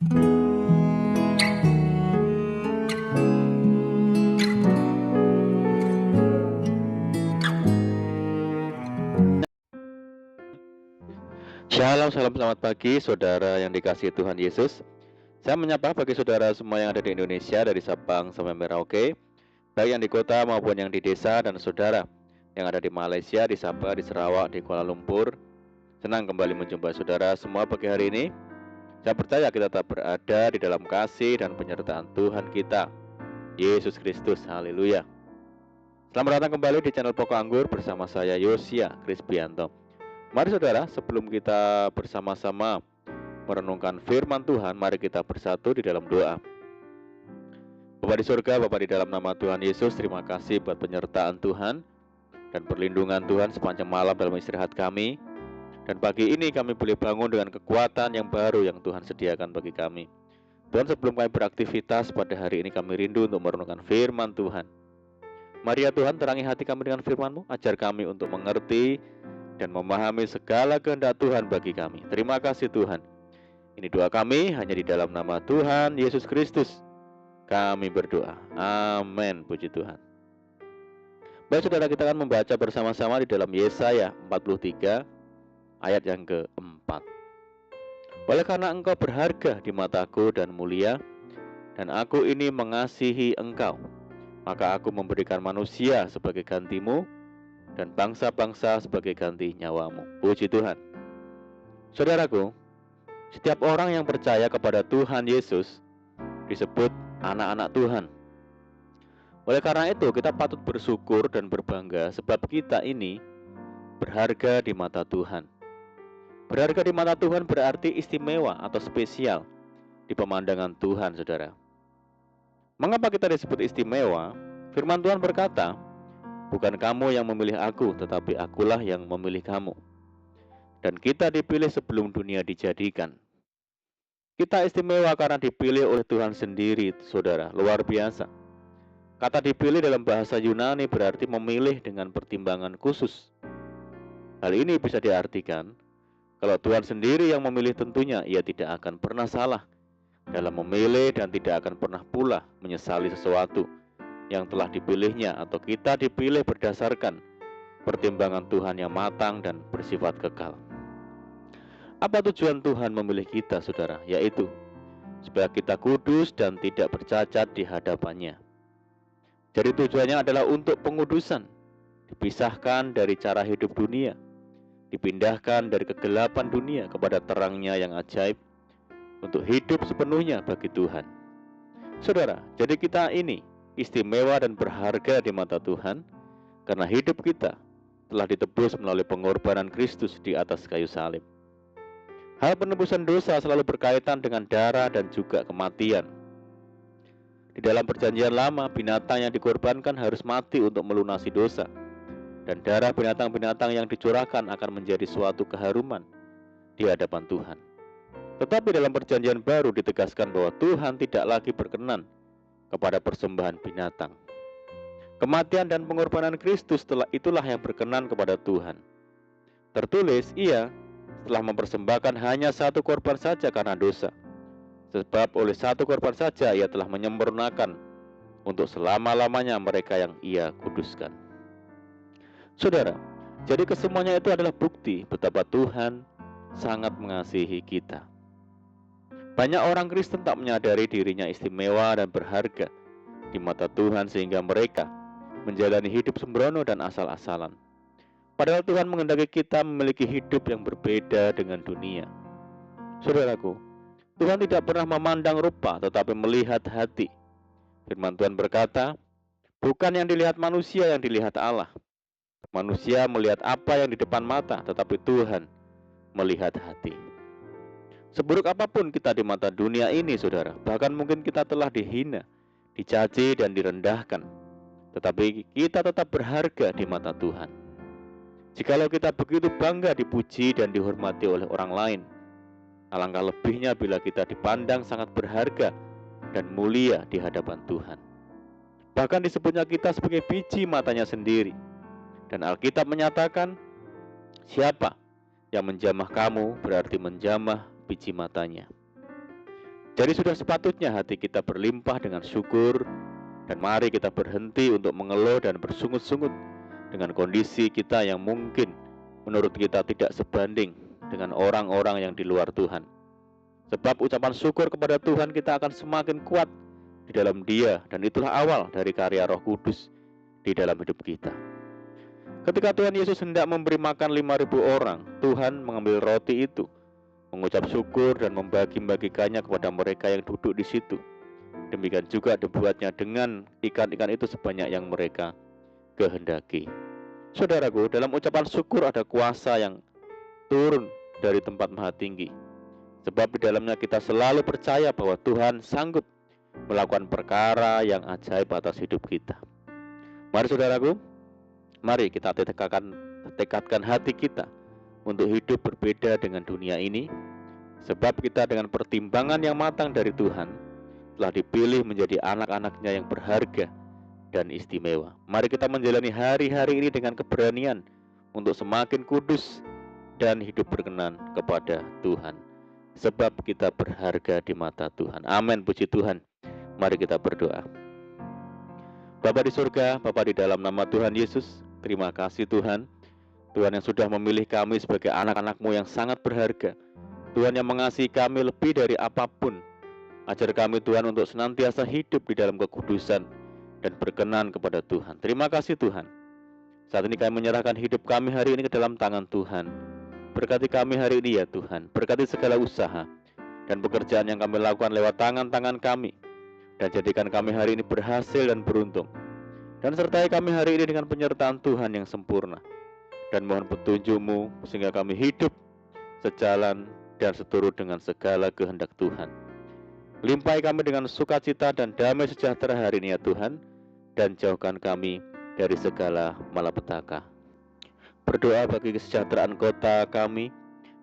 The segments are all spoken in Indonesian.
Shalom, salam selamat pagi saudara yang dikasihi Tuhan Yesus. Saya menyapa bagi saudara semua yang ada di Indonesia dari Sabang sampai Merauke, baik yang di kota maupun yang di desa, dan saudara yang ada di Malaysia, di Sabah, di Sarawak, di Kuala Lumpur. Senang kembali menjumpai saudara semua pagi hari ini. Saya percaya kita tetap berada di dalam kasih dan penyertaan Tuhan kita, Yesus Kristus. Haleluya. Selamat datang kembali di channel Pokok Anggur bersama saya Yosia Krispianto. Mari saudara, sebelum kita bersama-sama merenungkan firman Tuhan, mari kita bersatu di dalam doa. Bapa di surga, Bapa di dalam nama Tuhan Yesus, terima kasih buat penyertaan Tuhan dan perlindungan Tuhan sepanjang malam dalam istirahat kami. Dan pagi ini kami boleh bangun dengan kekuatan yang baru yang Tuhan sediakan bagi kami. Tuhan, sebelum kami beraktivitas pada hari ini, kami rindu untuk merenungkan firman Tuhan. Mari ya Tuhan, terangi hati kami dengan firman-Mu, ajar kami untuk mengerti dan memahami segala kehendak Tuhan bagi kami. Terima kasih Tuhan. Ini doa kami hanya di dalam nama Tuhan Yesus Kristus kami berdoa. Amin. Puji Tuhan. Baik saudara, kita akan membaca bersama-sama di dalam Yesaya 43 ayat yang keempat. Oleh karena engkau berharga di mataku dan mulia, dan aku ini mengasihi engkau, maka aku memberikan manusia sebagai gantimu dan bangsa-bangsa sebagai ganti nyawamu. Puji Tuhan. Saudaraku, setiap orang yang percaya kepada Tuhan Yesus disebut anak-anak Tuhan. Oleh karena itu, kita patut bersyukur dan berbangga sebab kita ini berharga di mata Tuhan. Berharga di mata Tuhan berarti istimewa atau spesial di pemandangan Tuhan, saudara. Mengapa kita disebut istimewa? Firman Tuhan berkata, bukan kamu yang memilih aku, tetapi akulah yang memilih kamu. Dan kita dipilih sebelum dunia dijadikan. Kita istimewa karena dipilih oleh Tuhan sendiri, saudara. Luar biasa. Kata dipilih dalam bahasa Yunani berarti memilih dengan pertimbangan khusus. Hal ini bisa diartikan, kalau Tuhan sendiri yang memilih, tentunya Ia tidak akan pernah salah dalam memilih dan tidak akan pernah pula menyesali sesuatu yang telah dipilihnya, atau kita dipilih berdasarkan pertimbangan Tuhan yang matang dan bersifat kekal. Apa tujuan Tuhan memilih kita, saudara? Yaitu supaya kita kudus dan tidak bercacat di hadapannya. Jadi tujuannya adalah untuk pengudusan, dipisahkan dari cara hidup dunia, dipindahkan dari kegelapan dunia kepada terangnya yang ajaib, untuk hidup sepenuhnya bagi Tuhan. Saudara, jadi kita ini istimewa dan berharga di mata Tuhan karena hidup kita telah ditebus melalui pengorbanan Kristus di atas kayu salib. Hal penebusan dosa selalu berkaitan dengan darah dan juga kematian. Di dalam perjanjian lama, binatang yang dikorbankan harus mati untuk melunasi dosa, dan darah binatang-binatang yang dicurahkan akan menjadi suatu keharuman di hadapan Tuhan. Tetapi dalam perjanjian baru ditegaskan bahwa Tuhan tidak lagi berkenan kepada persembahan binatang. Kematian dan pengorbanan Kristus itulah yang berkenan kepada Tuhan. Tertulis, Ia telah mempersembahkan hanya satu korban saja karena dosa. Sebab oleh satu korban saja Ia telah menyempurnakan untuk selama-lamanya mereka yang Ia kuduskan. Saudara, jadi kesemuanya itu adalah bukti betapa Tuhan sangat mengasihi kita. Banyak orang Kristen tak menyadari dirinya istimewa dan berharga di mata Tuhan sehingga mereka menjalani hidup sembrono dan asal-asalan. Padahal Tuhan menghendaki kita memiliki hidup yang berbeda dengan dunia. Saudaraku, Tuhan tidak pernah memandang rupa tetapi melihat hati. Firman Tuhan berkata, bukan yang dilihat manusia yang dilihat Allah. Manusia melihat apa yang di depan mata, tetapi Tuhan melihat hati. Seburuk apapun kita di mata dunia ini, saudara, bahkan mungkin kita telah dihina, dicaci dan direndahkan, tetapi kita tetap berharga di mata Tuhan. Jikalau kita begitu bangga dipuji dan dihormati oleh orang lain, alangkah lebihnya bila kita dipandang sangat berharga dan mulia di hadapan Tuhan. Bahkan disebutnya kita sebagai biji matanya sendiri. Dan Alkitab menyatakan, siapa yang menjamah kamu berarti menjamah biji matanya. Jadi sudah sepatutnya hati kita berlimpah dengan syukur, dan mari kita berhenti untuk mengeluh dan bersungut-sungut dengan kondisi kita yang mungkin menurut kita tidak sebanding dengan orang-orang yang di luar Tuhan. Sebab ucapan syukur kepada Tuhan kita akan semakin kuat di dalam Dia, dan itulah awal dari karya Roh Kudus di dalam hidup kita. Ketika Tuhan Yesus hendak memberi makan 5.000 orang, Tuhan mengambil roti itu, mengucap syukur dan membagi-bagikannya kepada mereka yang duduk di situ. Demikian juga dibuatnya dengan ikan-ikan itu sebanyak yang mereka kehendaki. Saudaraku, dalam ucapan syukur ada kuasa yang turun dari tempat maha tinggi. Sebab di dalamnya kita selalu percaya bahwa Tuhan sanggup melakukan perkara yang ajaib atas hidup kita. Mari saudaraku, mari kita tekadkan hati kita untuk hidup berbeda dengan dunia ini. Sebab kita dengan pertimbangan yang matang dari Tuhan telah dipilih menjadi anak-anaknya yang berharga dan istimewa. Mari kita menjalani hari-hari ini dengan keberanian untuk semakin kudus dan hidup berkenan kepada Tuhan. Sebab kita berharga di mata Tuhan. Amin, puji Tuhan. Mari kita berdoa. Bapa di surga, Bapa di dalam nama Tuhan Yesus, terima kasih Tuhan. Tuhan yang sudah memilih kami sebagai anak-anak-Mu yang sangat berharga. Tuhan yang mengasihi kami lebih dari apapun. Ajar kami Tuhan untuk senantiasa hidup di dalam kekudusan dan berkenan kepada Tuhan. Terima kasih Tuhan. Saat ini kami menyerahkan hidup kami hari ini ke dalam tangan Tuhan. Berkati kami hari ini ya Tuhan. Berkati segala usaha dan pekerjaan yang kami lakukan lewat tangan-tangan kami. Dan jadikan kami hari ini berhasil dan beruntung. Dan sertai kami hari ini dengan penyertaan Tuhan yang sempurna. Dan mohon petunjuk-Mu sehingga kami hidup sejalan dan seturut dengan segala kehendak Tuhan. Limpahi kami dengan sukacita dan damai sejahtera hari ini ya Tuhan. Dan jauhkan kami dari segala malapetaka. Berdoa bagi kesejahteraan kota kami,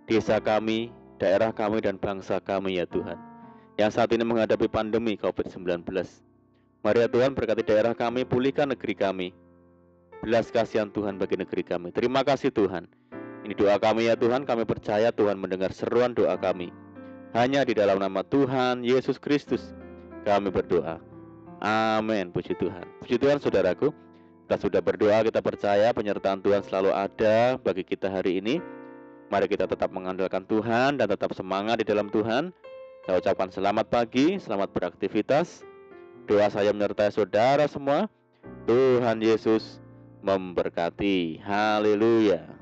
desa kami, daerah kami, dan bangsa kami ya Tuhan, yang saat ini menghadapi pandemi COVID-19. Mari ya Tuhan, berkati daerah kami, pulihkan negeri kami. Belas kasihan Tuhan bagi negeri kami. Terima kasih Tuhan. Ini doa kami ya Tuhan, kami percaya Tuhan mendengar seruan doa kami. Hanya di dalam nama Tuhan Yesus Kristus kami berdoa. Amin, puji Tuhan. Puji Tuhan saudaraku. Kita sudah berdoa, kita percaya penyertaan Tuhan selalu ada bagi kita hari ini. Mari kita tetap mengandalkan Tuhan dan tetap semangat di dalam Tuhan. Saya ucapkan selamat pagi, selamat beraktivitas. Doa saya menyertai saudara semua. Tuhan Yesus memberkati. Haleluya.